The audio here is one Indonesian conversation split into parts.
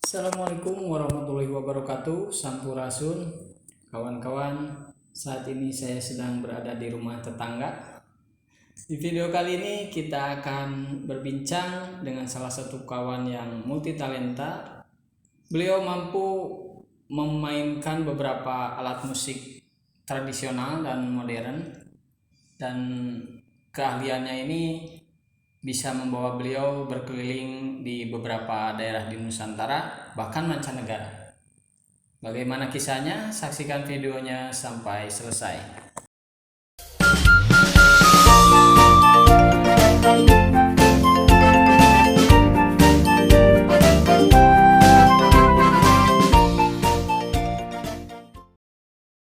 Assalamualaikum warahmatullahi wabarakatuh. Sampurasun, kawan-kawan. Saat ini saya sedang berada di rumah tetangga. Di video kali ini kita akan berbincang dengan salah satu kawan yang multi talenta. Beliau mampu memainkan beberapa alat musik tradisional dan modern, dan keahliannya ini bisa membawa beliau berkeliling di beberapa daerah di Nusantara, bahkan mancanegara. Bagaimana kisahnya? Saksikan videonya sampai selesai.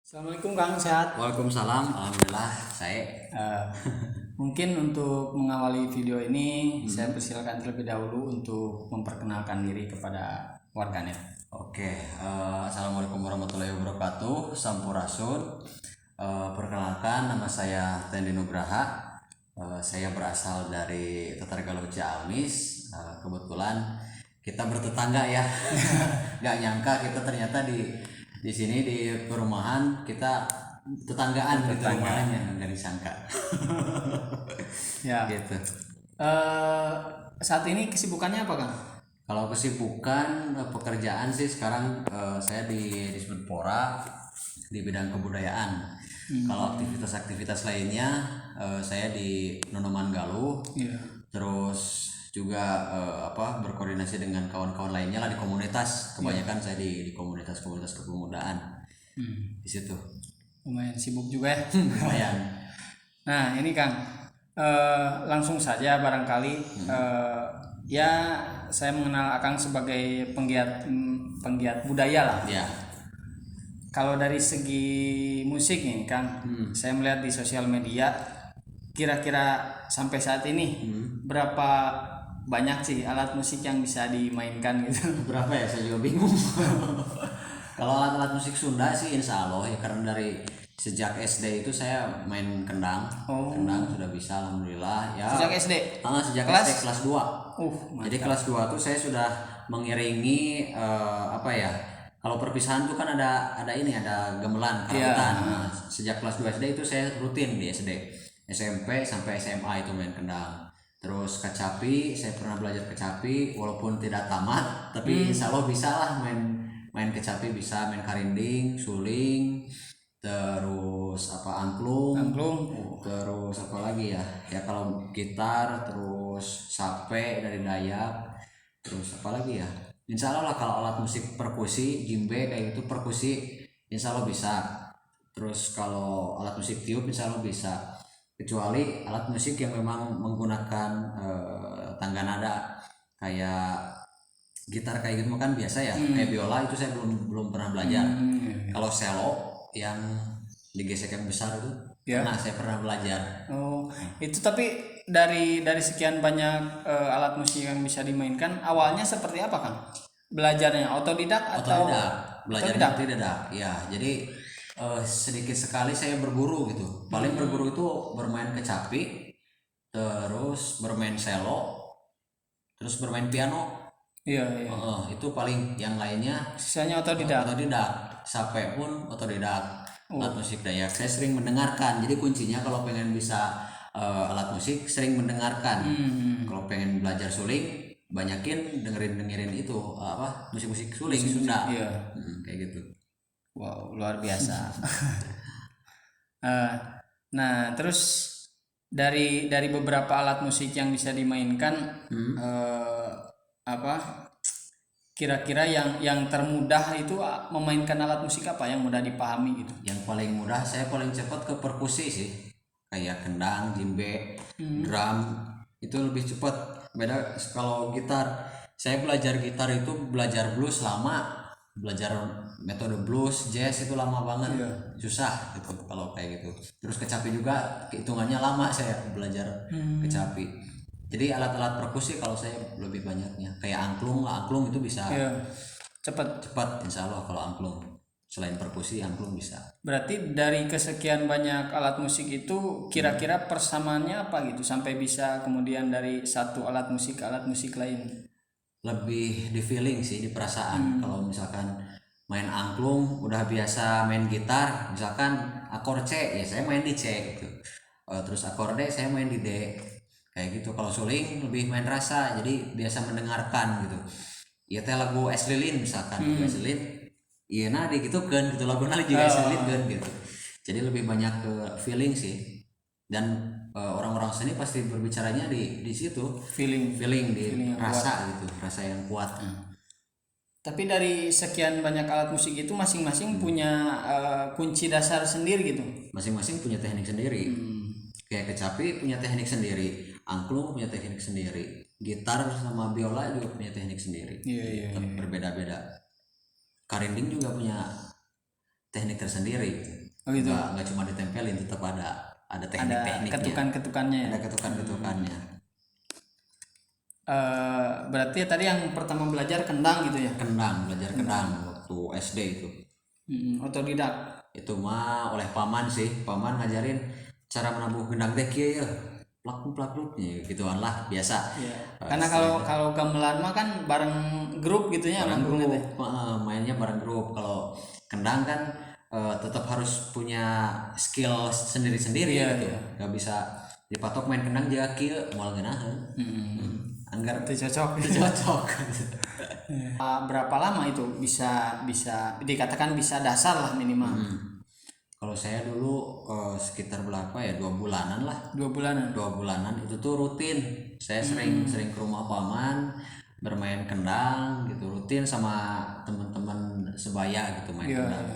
Assalamualaikum Kang, sehat? Waalaikumsalam, alhamdulillah saya. Mungkin untuk mengawali video ini, saya persilakan terlebih dahulu untuk memperkenalkan diri kepada warganet. Oke, assalamualaikum warahmatullahi wabarakatuh. Sampurasun. Perkenalkan, nama saya Tendi Nugraha. Saya berasal dari Tetargaluh Ciamis. Kebetulan kita bertetangga ya. Gak nyangka kita ternyata di sini di perumahan kita tetanggaan gitu, rumahnya nggak disangka. Ya. Gitu. Saat ini kesibukannya apa Kang? Kalau kesibukan pekerjaan sih sekarang saya di Dismenpora di bidang kebudayaan. Kalau aktivitas-aktivitas lainnya saya di Nonoman Galuh. Iya. Terus juga berkoordinasi dengan kawan-kawan lainnya lah di komunitas. Kebanyakan saya di komunitas-komunitas kepemudaan. Di situ. Lumayan sibuk juga ya. Lumayan. Nah ini Kang, langsung saja barangkali ya saya mengenal Akang sebagai penggiat budaya lah. Ya. Kalau dari segi musik nih Kang, saya melihat di sosial media, kira-kira sampai saat ini berapa banyak sih alat musik yang bisa dimainkan gitu? Berapa ya, saya juga bingung. Kalau alat-alat musik Sunda sih insya Allah ya, karena dari sejak SD itu saya main kendang. Kendang sudah bisa alhamdulillah ya. Sejak SD? Sejak Kelas? SD kelas 2. Jadi kelas 2 tuh saya sudah mengiringi kalau perpisahan tuh kan ada gamelan karawitan. Nah, sejak kelas 2 SD itu saya rutin di SD. SMP sampai SMA itu main kendang. Terus kecapi, saya pernah belajar kecapi walaupun tidak tamat, tapi insya Allah bisa lah main kecapi, bisa main karinding, suling, terus angklung, terus apa lagi ya kalau gitar, terus sape dari Dayak, terus apa lagi ya, insya Allah lah kalau alat musik perkusi, djembe kayak gitu perkusi insya Allah bisa. Terus kalau alat musik tiup insya Allah bisa, kecuali alat musik yang memang menggunakan tangga nada kayak gitar kayak gitu kan biasa ya, kayak biola itu saya belum pernah belajar. Kalau cello yang digesek yang besar itu saya pernah belajar. Itu tapi dari sekian banyak alat musik yang bisa dimainkan, awalnya seperti apa Kang? Belajarnya otodidak atau belajarnya otodidak ya. Jadi sedikit sekali saya berburu gitu. Paling berburu itu bermain kecapi, terus bermain cello, terus bermain piano. Iya. Itu paling, yang lainnya Sisanya otodidak. Sampai pun otodidak. Alat musik Dayak saya sering mendengarkan. Jadi kuncinya kalau pengen bisa alat musik sering mendengarkan. Kalau pengen belajar suling banyakin dengerin itu musik-musik suling Sunda. Iya. Kayak gitu. Wow, luar biasa. Nah, terus dari beberapa alat musik yang bisa dimainkan, kira-kira yang termudah itu memainkan alat musik apa yang mudah dipahami gitu? Yang paling mudah saya paling cepat ke perkusi sih, kayak kendang, djembe, drum itu lebih cepat. Beda kalau gitar, saya belajar gitar itu belajar blues lama, belajar metode blues, jazz itu lama banget, susah gitu kalau kayak gitu. Terus kecapi juga hitungannya lama saya belajar kecapi. Jadi alat-alat perkusi kalau saya lebih banyaknya kayak angklung itu bisa cepat insya Allah kalau angklung. Selain perkusi, angklung bisa. Berarti dari kesekian banyak alat musik itu kira-kira persamaannya apa gitu sampai bisa kemudian dari satu alat musik ke alat musik lain? lebih di feeling sih, di perasaan. Kalau misalkan main angklung udah biasa main gitar, misalkan akor C ya saya main di C gitu. Terus akor D saya main di D, kayak gitu. Kalau suling lebih main rasa, jadi biasa mendengarkan gitu. Iya teh lagu Es Lilin misalkan, lagu Es Lilin iya nah di gitu kan gitu, lagu juga Es Lilin kan gitu. Jadi lebih banyak ke feeling sih. Dan orang-orang seni pasti berbicaranya di situ, feeling di yang rasa gitu, rasa yang kuat. Tapi dari sekian banyak alat musik itu masing-masing punya kunci dasar sendiri gitu. Masing-masing punya teknik sendiri. Kayak kecapi punya teknik sendiri, angklung punya teknik sendiri, gitar sama biola juga punya teknik sendiri. Iya. Berbeda-beda. Karinding juga punya teknik tersendiri. Oh gitu. Nggak cuma ditempelin, tetap ada teknik-tekniknya. Ketukan-ketukannya. Ada ketukan-ketukannya. Berarti tadi yang pertama belajar kendang gitu ya? Belajar kendang waktu SD itu. Otodidak. Itu mah oleh paman sih, paman ngajarin cara menabuh gendang teh kieu ya. Plak-plak gituan lah biasa. Iya. Karena kalau gamelan mah kan bareng grup gitu ya, bareng grup. Mainnya bareng grup. Kalau kendang kan tetap harus punya skill sendiri-sendiri gitu. Gak bisa dipatok main kendang jaga kieu moal ngeunaheun. Anggar itu cocok. Berapa lama itu bisa dikatakan bisa dasar lah minimal? Kalau saya dulu sekitar berapa ya, 2 bulanan lah. 2 bulanan. 2 bulanan itu tuh rutin. Saya sering ke rumah paman bermain kendang gitu, rutin sama teman-teman sebaya gitu main kendang.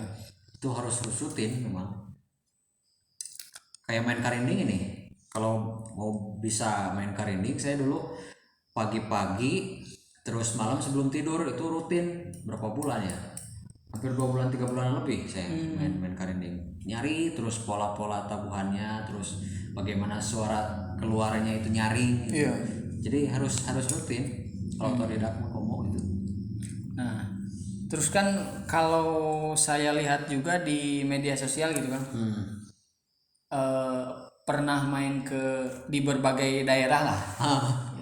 Itu harus rutin memang. Kayak main karinding ini. Kalau mau bisa main karinding saya dulu pagi-pagi terus malam sebelum tidur itu rutin berapa bulan ya, hampir 2 bulan 3 bulan lebih saya main karinding, nyari terus pola-pola tabuhannya, terus bagaimana suara keluarnya itu nyaring gitu. Jadi harus rutin kalau otodidak ngomong itu. Nah terus kan kalau saya lihat juga di media sosial gitu kan, pernah main di berbagai daerah lah.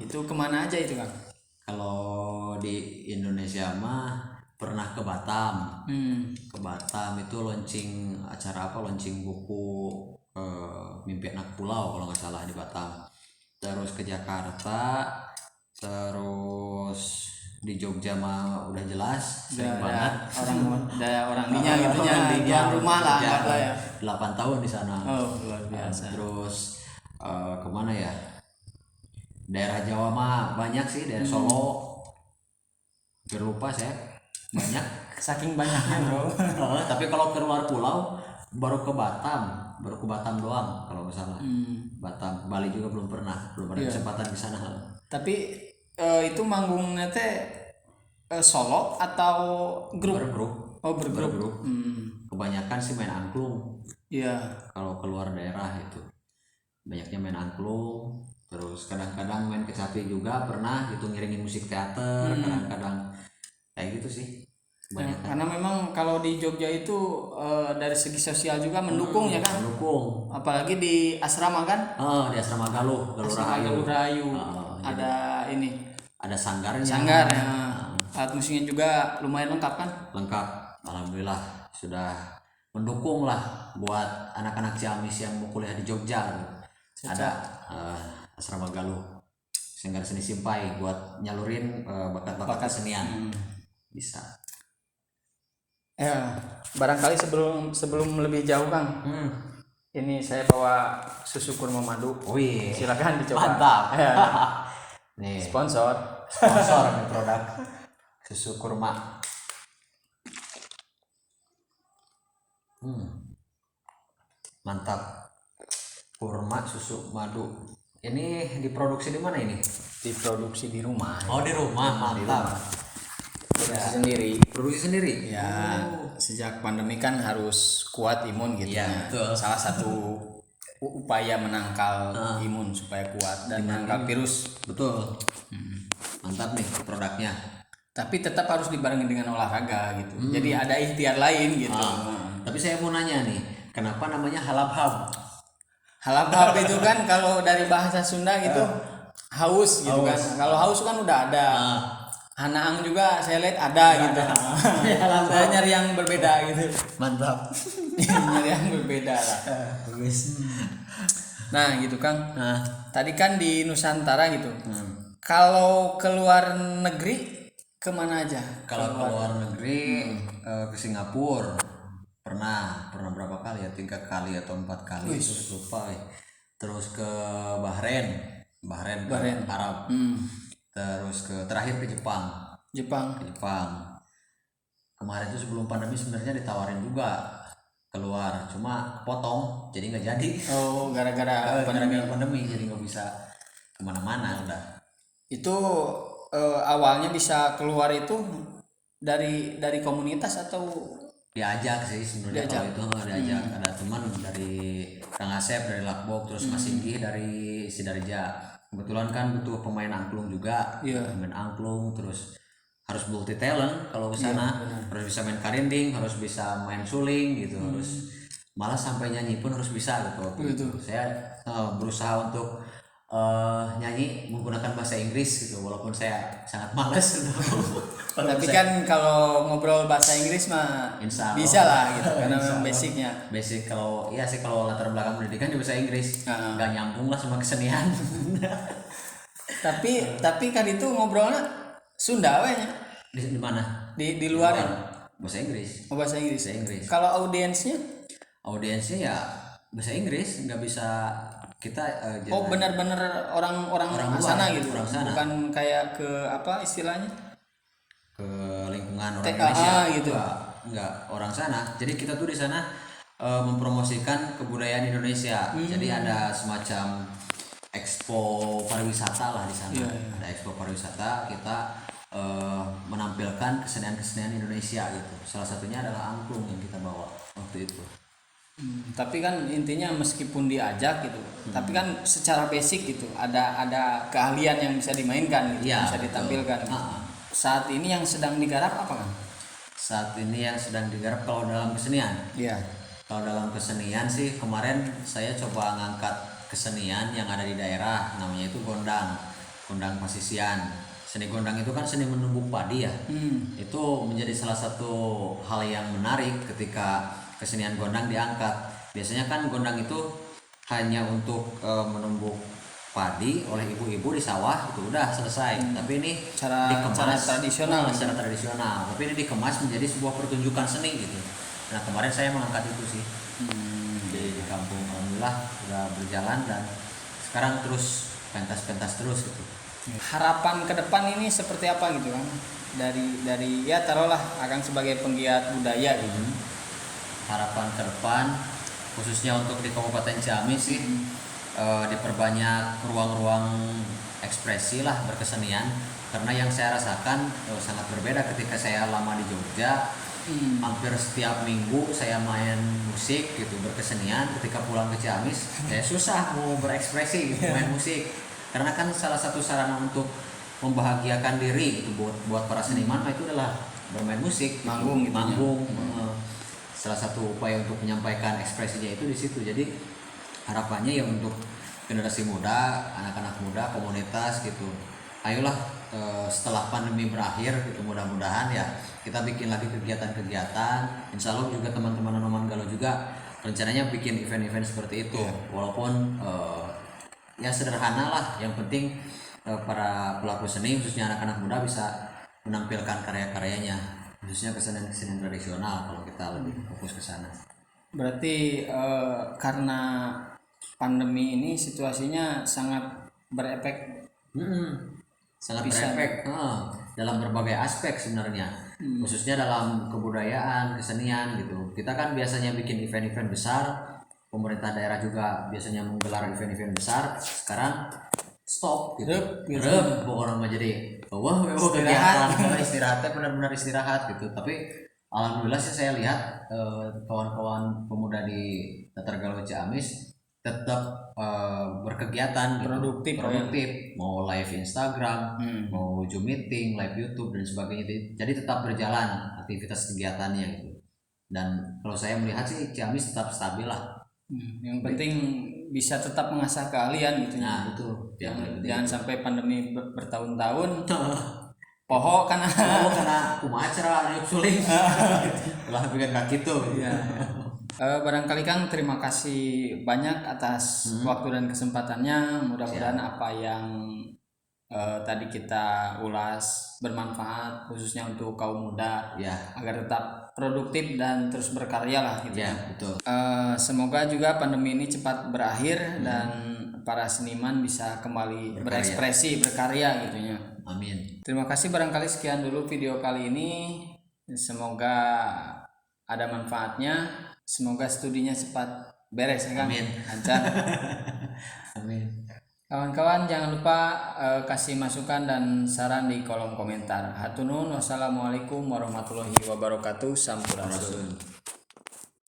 Itu kemana aja itu kan? Kalau di Indonesia mah pernah ke Batam. Ke Batam itu launching acara launching buku Mimpi Anak Pulau kalau nggak salah di Batam. Terus ke Jakarta, terus di Jogja mah udah jelas sering banget orang dinya gitu nya, rumah lah ya. 8 tahun di sana. Luar biasa. Terus kemana ya? Daerah Jawa mah banyak sih, daerah Solo. Lupa saya banyak. Saking banyaknya bro. Tapi kalau keluar pulau baru ke Batam doang kalau nggak salah. Batam, Bali juga belum ada kesempatan di sana. Tapi itu manggungnya teh solo atau grup? Bergrup. Kebanyakan sih main angklung. Iya. Kalau keluar daerah itu banyaknya main angklung. Terus kadang-kadang main kecapi juga pernah gitu, ngiringin musik teater. Kadang-kadang kayak gitu sih. Karena memang kalau di Jogja itu dari segi sosial juga mendukung ya kan? Mendukung. Apalagi di asrama kan? Di asrama Galuh Rahayu. Ada ini. Ada sanggarnya. Sanggar ya. Alat musiknya juga lumayan lengkap kan? Lengkap. Alhamdulillah sudah mendukung lah buat anak-anak Ciamis yang mau kuliah di Jogja. Ada asrama Galuh, Sanggar Seni Simpai buat nyalurin bakat-bakat kesenian. Bisa. Ya, barangkali sebelum lebih jauh Kang, ini saya bawa susu kurma madu. Wih, silakan dicoba. Mantap. Ya. Nih, sponsor nih produk susu kurma. Mantap. Kurma susu madu. Ini diproduksi di mana ini? Diproduksi di rumah. Oh, di rumah. Mantap. Produksi sendiri. Ya, sejak pandemi kan harus kuat imun gitu ya. Betul. Salah satu upaya menangkal imun supaya kuat dan menangkal virus. Betul. Mantap nih produknya. Tapi tetap harus dibarengi dengan olahraga gitu. Jadi ada ikhtiar lain gitu. Tapi saya mau nanya nih, kenapa namanya halap-hap? Halap-hap itu kan kalau dari bahasa Sunda gitu haus gitu kan. Kalau haus kan udah ada. Hanaang juga saya lihat ada gitu. Saya nyari yang berbeda gitu. Mantap. Nyari yang berbeda lah. Bagus. Nah gitu Kang. Nah, Tadi kan di Nusantara gitu. Kalau keluar negeri kemana aja? kalau keluar negeri ke Singapura pernah berapa kali ya, 3 kali atau 4 kali itu lupa ya. Terus ke Bahrain ke Arab. Terus terakhir ke Jepang. Ke Jepang. Kemarin tuh sebelum pandemi sebenarnya ditawarin juga keluar, cuma kepotong jadi nggak jadi. Oh, gara-gara pandemi jadi nggak bisa kemana-mana udah. Itu awalnya bisa keluar itu dari komunitas atau Diajak sih sebenarnya, kalau itu diajak. Ada teman dari Kang Asep dari Lakbok, terus Mas Singgih dari Sidarja. Kebetulan kan butuh pemain angklung juga, pemain angklung, terus harus multi talent kalau ke sana. Harus bisa main karinding, harus bisa main suling gitu, harus malah sampai nyanyi pun harus bisa gitu. Saya berusaha untuk nyanyi menggunakan bahasa Inggris gitu, walaupun saya sangat malas gitu. Tapi kan kalau ngobrol bahasa Inggris mah Insya Allah bisa lah gitu karena memang basicnya. Basic kalau iya sih, kalau latar belakang pendidikan di bahasa Inggris nggak nyambung lah sama kesenian. tapi kan itu ngobrolnya Sunda we nya. Di mana? Di luar ya? Bahasa Inggris. Oh, bahasa Inggris. Bahasa Inggris. Kalau audiensnya? Audiensnya ya bahasa Inggris, nggak bisa kita Oh, benar-benar orang luar, sana gitu. orang sana. Bukan kayak ke apa istilahnya? Ke lingkungan orang TKA Indonesia gitu. Enggak orang sana. Jadi kita tuh di sana mempromosikan kebudayaan Indonesia. Jadi ada semacam expo pariwisata lah di sana. Ada expo pariwisata, kita menampilkan kesenian Indonesia gitu. Salah satunya adalah angklung yang kita bawa waktu itu. Tapi kan intinya meskipun diajak gitu, tapi kan secara basic gitu ada keahlian yang bisa dimainkan gitu, Ya, bisa ditampilkan. Gitu. Betul. Saat ini yang sedang digarap apa kan? Saat ini yang sedang digarap kalau dalam kesenian. Iya. Kalau dalam kesenian sih kemarin saya coba ngangkat kesenian yang ada di daerah, namanya itu gondang pasisian. Seni gondang itu kan seni menumbuk padi ya. Itu menjadi salah satu hal yang menarik ketika kesenian gondang diangkat. Biasanya kan gondang itu hanya untuk menumbuk padi oleh ibu-ibu di sawah, itu udah selesai. Tapi ini Cara tradisional. secara tradisional. Tapi ini dikemas menjadi sebuah pertunjukan seni gitu. Nah kemarin saya mengangkat itu sih di kampung. Alhamdulillah sudah berjalan dan sekarang terus pentas terus gitu. Harapan ke depan ini seperti apa gitu kan? Dari ya taruhlah akan sebagai penggiat budaya gitu. Harapan ke depan khususnya untuk di Kabupaten Ciamis sih diperbanyak ruang-ruang ekspresi lah berkesenian, karena yang saya rasakan sangat berbeda ketika saya lama di Jogja. Hampir setiap minggu saya main musik gitu, berkesenian. Ketika pulang ke Ciamis saya susah mau berekspresi gitu, main musik, karena kan salah satu sarana untuk membahagiakan diri gitu buat para seniman itu adalah bermain musik, manggung gitu. Manggung. Salah satu upaya untuk menyampaikan ekspresinya itu di situ. Jadi harapannya ya untuk generasi muda, anak-anak muda, komunitas gitu, ayolah setelah pandemi berakhir gitu, mudah-mudahan ya kita bikin lagi kegiatan-kegiatan. Insya Allah juga teman-teman Anoman Galuh juga rencananya bikin event-event seperti itu. Walaupun ya sederhana lah, yang penting para pelaku seni khususnya anak-anak muda bisa menampilkan karya-karyanya, khususnya kesenian tradisional kalau kita lebih fokus ke sana. Berarti karena pandemi ini situasinya sangat berefek. Sangat berefek dalam berbagai aspek sebenarnya, khususnya dalam kebudayaan, kesenian gitu. Kita kan biasanya bikin event-event besar, pemerintah daerah juga biasanya menggelar event-event besar. Sekarang stop gitu. Orang mah jadi istirahatnya benar-benar istirahat gitu. Tapi alhamdulillah sih saya lihat kawan-kawan pemuda di Tatar Galuh Ciamis tetap berkegiatan produktif. Mau live Instagram, mau Zoom meeting, live YouTube dan sebagainya. Jadi tetap berjalan aktivitas kegiatannya gitu. Dan kalau saya melihat sih Ciamis tetap stabil lah. Yang penting bisa tetap mengasah keahlian gitu. Nah, betul. Jangan sampai pandemi bertahun-tahun poho karena karena kumaha cara niup suling. Ulah bikin kaki tuh. Iya. Barangkali Kang, terima kasih banyak atas waktu dan kesempatannya. Mudah-mudahan apa yang tadi kita ulas bermanfaat khususnya untuk kaum muda Ya. agar tetap produktif dan terus berkarya lah gitu. Ya, betul. Semoga juga pandemi ini cepat berakhir dan para seniman bisa kembali berekspresi, berkarya gitu ya. Amin. Terima kasih, barangkali sekian dulu video kali ini. Semoga ada manfaatnya. Semoga studinya cepat beres ya Kang. Amin. Lancar. Amin. Kawan-kawan jangan lupa kasih masukan dan saran di kolom komentar. Hatur nuhun. Wassalamualaikum warahmatullahi wabarakatuh. Sampurasun.